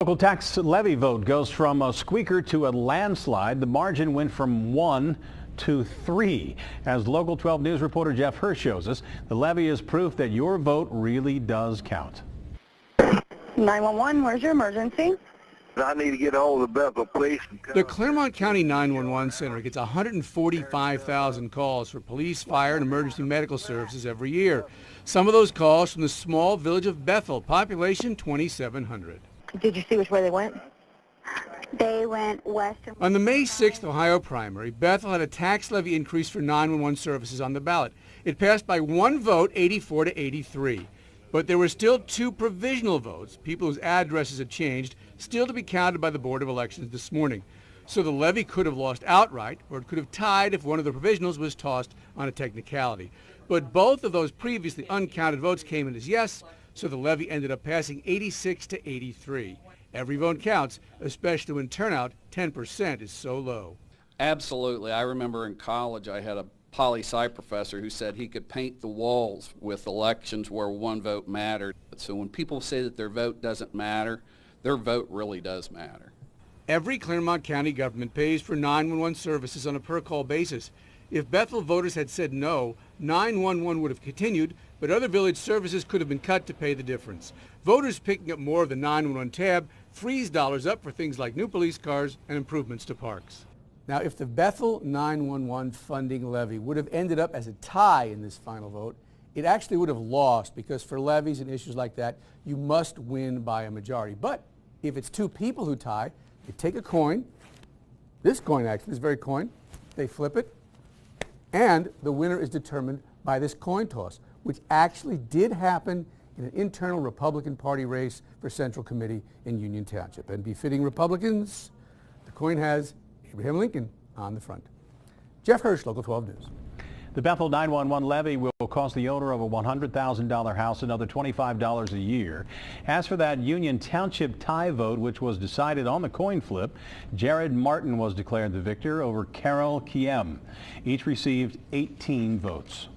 Local tax levy vote goes from a squeaker to a landslide. The margin went from 1 to 3. As Local 12 News reporter Jeff Hrish shows us, the levy is proof that your vote really does count. 911, where's your emergency? I need to get a hold of the Bethel police. The Clermont County 911 Center gets 145,000 calls for police, fire, and emergency medical services every year. Some of those calls from the small village of Bethel, population 2,700. Did you see which way they went? They went west. On the May 6th Ohio primary, Bethel had a tax levy increase for 911 services on the ballot. It passed by one vote, 84 to 83. But there were still two provisional votes, people whose addresses had changed, still to be counted by the Board of Elections this morning. So the levy could have lost outright, or it could have tied if one of the provisionals was tossed on a technicality. But both of those previously uncounted votes came in as yes, so the levy ended up passing 86 to 83. Every vote counts, especially when turnout, 10%, is so low. Absolutely. I remember in college I had a poli-sci professor who said he could paint the walls with elections where one vote mattered. So when people say that their vote doesn't matter, their vote really does matter. Every Clermont County government pays for 911 services on a per-call basis. If Bethel voters had said no, 911 would have continued, but other village services could have been cut to pay the difference. Voters picking up more of the 911 tab frees dollars up for things like new police cars and improvements to parks. Now, if the Bethel 911 funding levy would have ended up as a tie in this final vote, it actually would have lost, because for levies and issues like that, you must win by a majority. But if it's two people who tie, they take a coin, this coin actually, this very coin, they flip it, and the winner is determined by this coin toss, which actually did happen in an internal Republican Party race for Central Committee in Union Township. And befitting Republicans, the coin has Abraham Lincoln on the front. Jeff Hrish, Local 12 News. The Bethel 911 levy will cost the owner of a $100,000 house another $25 a year. As for that Union Township tie vote, which was decided on the coin flip, Jared Martin was declared the victor over Carol Kiem. Each received 18 votes.